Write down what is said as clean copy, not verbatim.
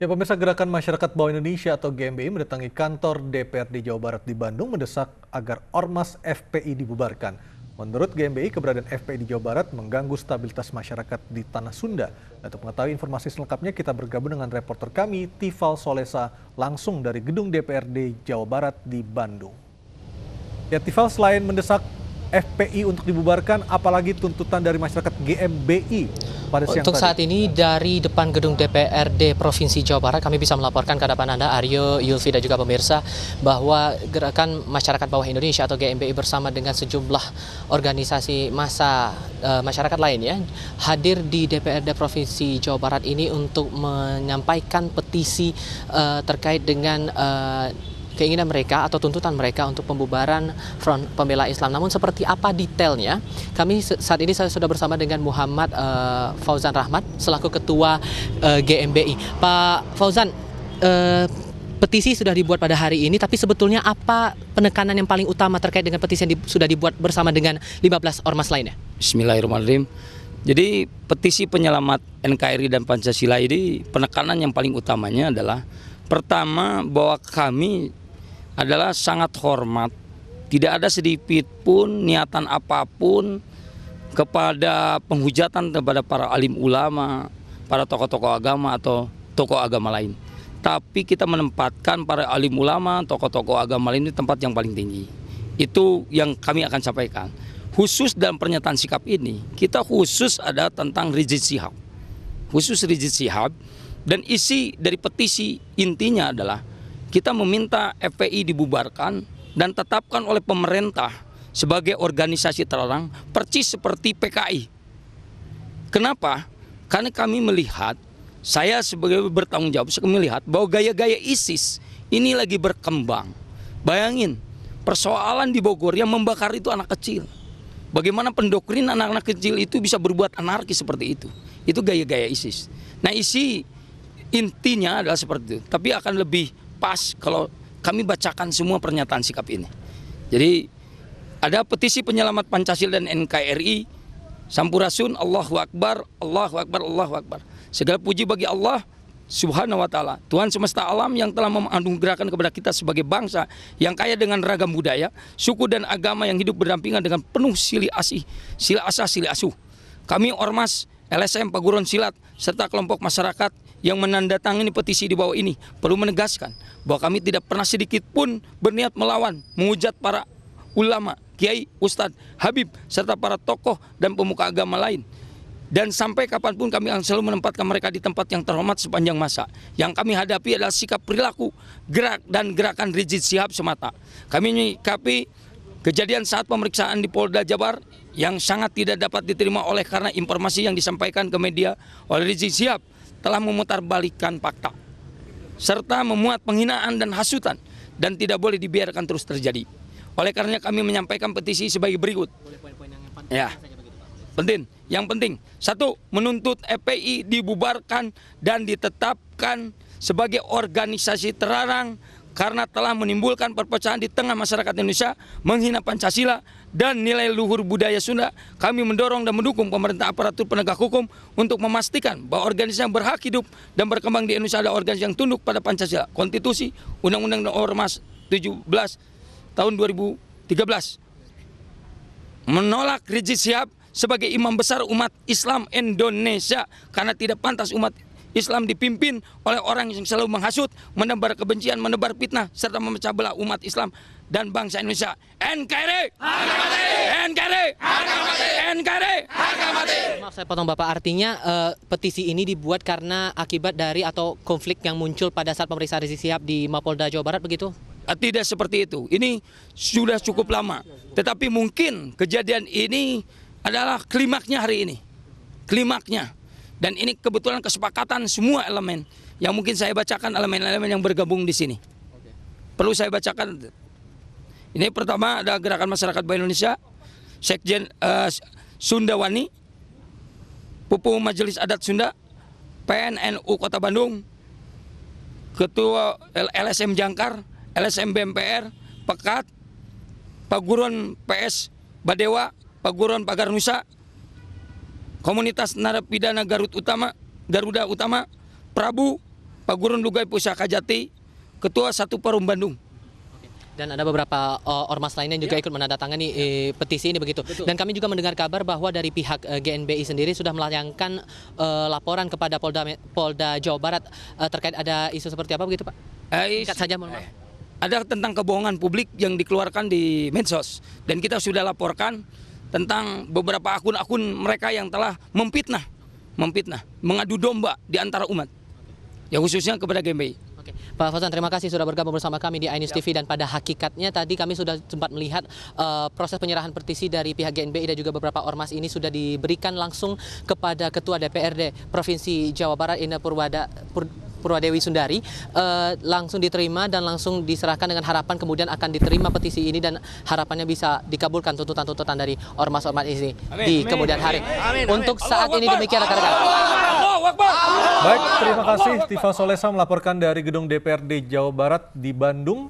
Ya, pemirsa Gerakan Masyarakat Bawah Indonesia atau GMBI mendatangi kantor DPRD Jawa Barat di Bandung mendesak agar Ormas FPI dibubarkan. Menurut GMBI, keberadaan FPI di Jawa Barat mengganggu stabilitas masyarakat di Tanah Sunda. Untuk mengetahui informasi selengkapnya, kita bergabung dengan reporter kami, Tifal Solesa, langsung dari gedung DPRD Jawa Barat di Bandung. Ya, Tifal, selain mendesak FPI untuk dibubarkan, apalagi tuntutan dari masyarakat GMBI pada siang Untuk tadi? saat ini dari depan gedung DPRD Provinsi Jawa Barat kami bisa melaporkan ke hadapan Anda, Aryo, Yulfi dan juga pemirsa, bahwa Gerakan Masyarakat Bawah Indonesia atau GMBI bersama dengan sejumlah organisasi massa masyarakat lainnya hadir di DPRD Provinsi Jawa Barat ini untuk menyampaikan petisi terkait dengan keinginan mereka atau tuntutan mereka untuk pembubaran Front Pembela Islam. Namun seperti apa detailnya, kami saat ini saya sudah bersama dengan Muhammad Fauzan Rahmat selaku Ketua GMBI. Pak Fauzan, petisi sudah dibuat pada hari ini, tapi sebetulnya apa penekanan yang paling utama terkait dengan petisi yang sudah dibuat bersama dengan 15 ormas lainnya? Bismillahirrahmanirrahim. Jadi petisi penyelamat NKRI dan Pancasila ini penekanan yang paling utamanya adalah pertama bahwa kami adalah sangat hormat, tidak ada sedikit pun niatan apapun kepada penghujatan kepada para alim ulama, para tokoh-tokoh agama atau tokoh agama lain. Tapi kita menempatkan para alim ulama, tokoh-tokoh agama lain di tempat yang paling tinggi. Itu yang kami akan sampaikan. Khusus dalam pernyataan sikap ini, kita khusus ada tentang Rizik Syihab. Khusus Rizik Syihab, dan isi dari petisi intinya adalah kita meminta FPI dibubarkan dan tetapkan oleh pemerintah sebagai organisasi terlarang persis seperti PKI. Kenapa? Karena kami melihat, saya sebagai bertanggung jawab, saya melihat bahwa gaya-gaya ISIS ini lagi berkembang. Bayangin, persoalan di Bogor yang membakar itu anak kecil. Bagaimana pendoktrin anak-anak kecil itu bisa berbuat anarkis seperti itu. Itu gaya-gaya ISIS. Nah, isi intinya adalah seperti itu. Tapi akan lebih pas kalau kami bacakan semua pernyataan sikap ini. Jadi ada petisi penyelamat Pancasila dan NKRI, Sampurasun, Allahu Akbar, Allahu Akbar, Allahu Akbar. Segala puji bagi Allah Subhanahu wa ta'ala, Tuhan semesta alam yang telah menganugerahkan kepada kita sebagai bangsa yang kaya dengan ragam budaya, suku dan agama yang hidup berdampingan dengan penuh silih asih, silih asah, silih asuh. Kami Ormas, LSM, Paguron Silat, serta kelompok masyarakat yang menandatangani petisi di bawah ini perlu menegaskan bahwa kami tidak pernah sedikit pun berniat melawan, menghujat para ulama, kiai, ustadz, habib, serta para tokoh dan pemuka agama lain. Dan sampai kapanpun kami akan selalu menempatkan mereka di tempat yang terhormat sepanjang masa. Yang kami hadapi adalah sikap perilaku, gerak dan gerakan Rizik Syihab semata. Kami menyikapi kejadian saat pemeriksaan di Polda Jabar yang sangat tidak dapat diterima oleh karena informasi yang disampaikan ke media oleh Rizik Syihab telah memutarbalikkan fakta serta memuat penghinaan dan hasutan dan tidak boleh dibiarkan terus terjadi. Oleh karenanya kami menyampaikan petisi sebagai berikut. Ya, penting. Yang penting, satu, menuntut FPI dibubarkan dan ditetapkan sebagai organisasi terlarang karena telah menimbulkan perpecahan di tengah masyarakat Indonesia, menghina Pancasila dan nilai luhur budaya Sunda. Kami mendorong dan mendukung pemerintah aparatur penegak hukum untuk memastikan bahwa organisasi yang berhak hidup dan berkembang di Indonesia adalah organisasi yang tunduk pada Pancasila, Konstitusi, Undang-Undang Ormas 17 tahun 2013. Menolak Rizik Syihab sebagai imam besar umat Islam Indonesia karena tidak pantas umat Islam dipimpin oleh orang yang selalu menghasut, menebar kebencian, menebar fitnah, serta memecah belah umat Islam dan bangsa Indonesia. NKRI! Harga mati! NKRI! Harga mati! NKRI! Harga mati! Maaf saya potong Bapak, artinya petisi ini dibuat karena akibat dari atau konflik yang muncul pada saat pemeriksaan Rizik Syihab di Mapolda Jawa Barat begitu? Tidak seperti itu. Ini sudah cukup lama. Tetapi mungkin kejadian ini adalah klimaknya hari ini. Klimaknya. Dan ini kebetulan kesepakatan semua elemen yang mungkin saya bacakan elemen-elemen yang bergabung di sini. Perlu saya bacakan. Ini pertama ada Gerakan Masyarakat Bawah Indonesia, Sekjen Sundawani, Pupu Majelis Adat Sunda, PNNU Kota Bandung, Ketua LSM Jangkar, LSM BMPR, Pekat, Paguron PS Badewa, Paguron Pagar Nusa, Komunitas Narapidana Garuda Utama, Prabu, Pak Gurun Lugai Pusaka Jati, Ketua Satu Perum Bandung. Dan ada beberapa ormas lainnya yang juga ikut menandatangani petisi ini begitu. Dan kami juga mendengar kabar bahwa dari pihak GNBI sendiri sudah melayangkan laporan kepada Polda Jawa Barat terkait ada isu seperti apa begitu Pak? Singkat saja mohon maaf. Ada tentang kebohongan publik yang dikeluarkan di medsos, dan kita sudah laporkan tentang beberapa akun-akun mereka yang telah memfitnah, mengadu domba di antara umat, ya khususnya kepada GMBI. Oke, Pak Fauzan, terima kasih sudah bergabung bersama kami di iNews TV. Dan pada hakikatnya tadi kami sudah sempat melihat proses penyerahan petisi dari pihak GNBI dan juga beberapa ormas ini sudah diberikan langsung kepada Ketua DPRD Provinsi Jawa Barat Indah Purwadewi Sundari, langsung diterima dan langsung diserahkan dengan harapan kemudian akan diterima petisi ini dan harapannya bisa dikabulkan tuntutan-tuntutan dari ormas-ormas ini di kemudian hari. Untuk saat ini demikian rekan-rekan. Baik, terima kasih Tifa Solesa melaporkan dari gedung DPRD Jawa Barat di Bandung.